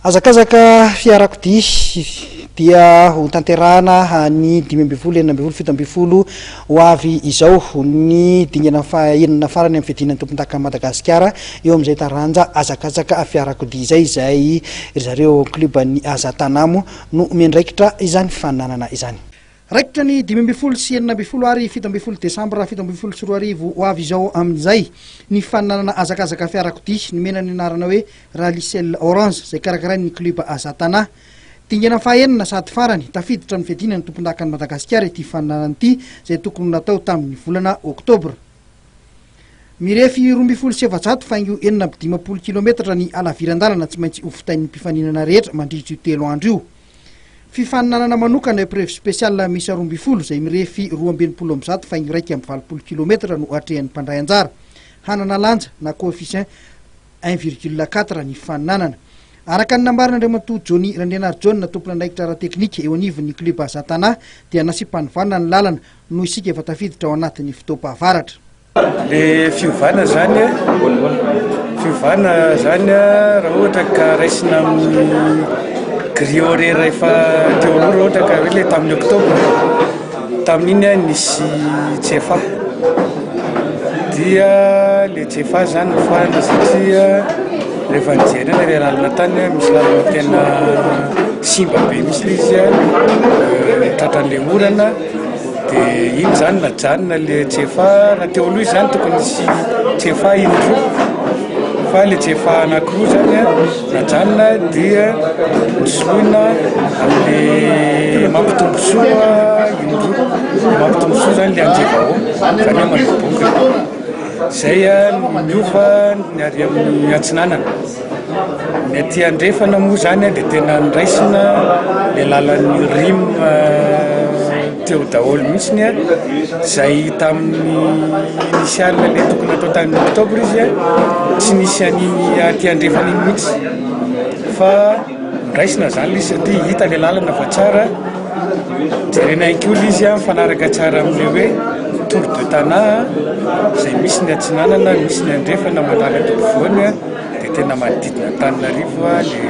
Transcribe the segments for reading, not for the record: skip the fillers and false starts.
Azakazaka fiarakodia dia ho tanterahana ny 5 ho avy izao ny dingana enina farany amin'ny fiadinan'ny tompon-daka Madagasikara eo amin'izay taranja azakazaka fiarakodia izay zareo klubany Azatanamo no miandraikitra izany fananana izany. Raikitra ny 5 sy 9 ary 17 Desambra 17 sy 2 ho avy izao amin'izay ny fananana azakazaka fiarakodia ny menany anarana hoe Ralisel Orange izay karakarain'ny klub Azatana. Dingana fahenina sady farany tafiditra amin'ny fiadinan'ny tompon-dakan'i Madagasikara ity fananana ity izay tokony natao tamin'ny volana Oktobra. Mirefy 27 faingo 450 kilometatra ny alaviran-dalana tsy maintsy hofitain'ny mpifaninana rehetra mandritra io 3 andro io. Fifaninanana manokana épreuve spéciale misy 12 izay mirefy 220 faingo 120 kilometatra no atrehan'ny mpandray anjara. Hanana lanja na coefficient 1,4 ny faninanana. Araka ny nambarina Andriamatoa Johnny Randrianar John na tompona andraikitra ara-teknika eo anivon'ny klub Azatana dia nasipanivanana ny lalana no isika efa tafiditra ao anatin'ny fotoam-pahavaratra. Le fiovana zany raha ohatra ka raisina amin'ny grille horaire efa teo aloha raha ohatra ka hoe le tamin'ny Oktobra tamin'iny nisy tsefa dia le tsefa zany nofana satria rehefa nijerena le lalana tany misy lalana tena simba be misy izy tratran'le orana dia iny zany najanona le tsefa na teo aloha izy zany tokony misy tsefa indroa fa le tsefa anankiroa zany najanona dia nisoloina amin'le mampitombosoa indroa mampitombosoa zany le anjevao zany mandoboka zay miova ny ary amin'ny atsinanana ny aty andrefana moa zany dia tena niraisina le lalan'ny rim teo daholo mihitsiny zay tamin'ny initiale le tokony atao tamin'ny Oktobra izy tsy nisy an'iny aty andrefana iny mihitsy fa niraisina zany izy satria hita le lalana fa tsara jerena inkoly izy mifanaraka tsara amin'le hoe Tour de Tana izay misy ny atsinanana misy ny andrefana mandala topovoany dia tena manodidina Antananarivo le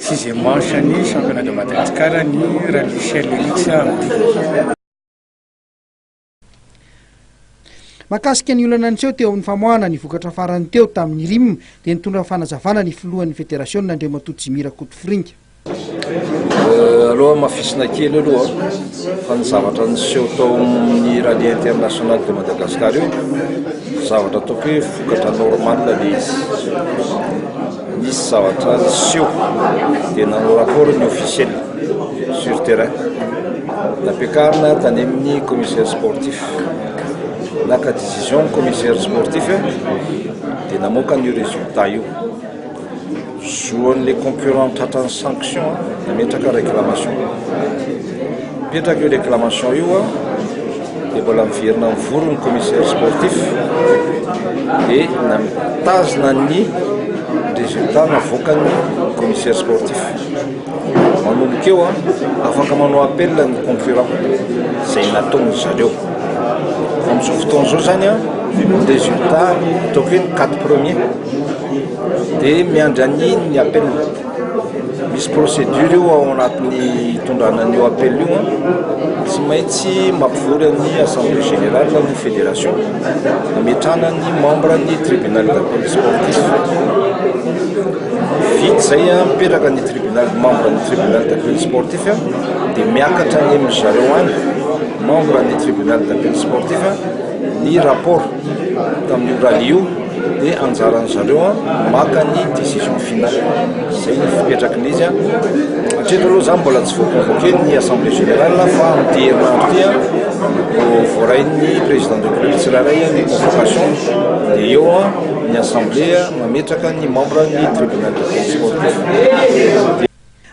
6e manche ny championnat de Madagasikara ny Ralisel Elite amin'ity. Mahakasika ny olana an'iseo teo amin'ny famoahana ny vokatra farany teo tamin'ny RIM dia nitondra fanazavana ny filohan'ny fédération Andriamatoa Jimira Kotofiringa. Aloha mafisina kely aloha fa ny zavatra niseho tao amin'ny rallye international de Madagasikara io zavatra ataoko hoe vokatra normal le izy misy zavatra niseho dia nanao rapport ny officiel sur terrain nampiakarina tany amin'ny commissaire sportif naka décision commissaire sportif dia namoaka ny résultat io zoan'le concurrent tratran'ny sanction nametraka réclamation mipetraka io réclamation io dia mbola miverina mivorony commissaire sportif dia namitazona ny résultat navoakany commissaire sportif manomboka eo afaka manao appel ny concurrent izay nataony zareo amin'izao fotoana zao zany résultat ataoko hoe 4 premier dia miandry ny appel misy procédure io ao anatin'ny tondranan'io appel io tsy maintsy mampivory ny assemblée générale ny fédération ametrahana ny membre ny tribunal d'appel sportif vita zay mipetraka ny tribunal membre ny tribunal d'appel sportif dia miakatra ny amin'ny zareo any membre ny tribunal d'appel sportif ny rapport tamin'io rallye io dia anjaran'ny zareo maka ny décision finale zay ny fipetrakin'izy hatreto aloha zany mbola tsy voaconvoqué ny assemblée générale fa amin'ity herinandro ity voarain'ny président de club tsirairay ny convocation dia eo ny assemblée mametraka ny membre ny tribunal d'appel sportif.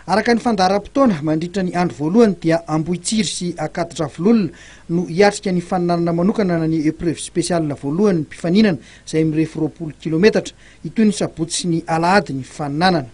Araka ny fandaharam-potoana mandritra ny andro voalohany dia Ambohitsiry sy Akatodravoloina no hiatrika ny faninanana manokana ny épreuve spéciale voalohany mpifaninana izay mirefy 20 kilometatra itoy ny sabotsy sy ny alahady ny faninanana.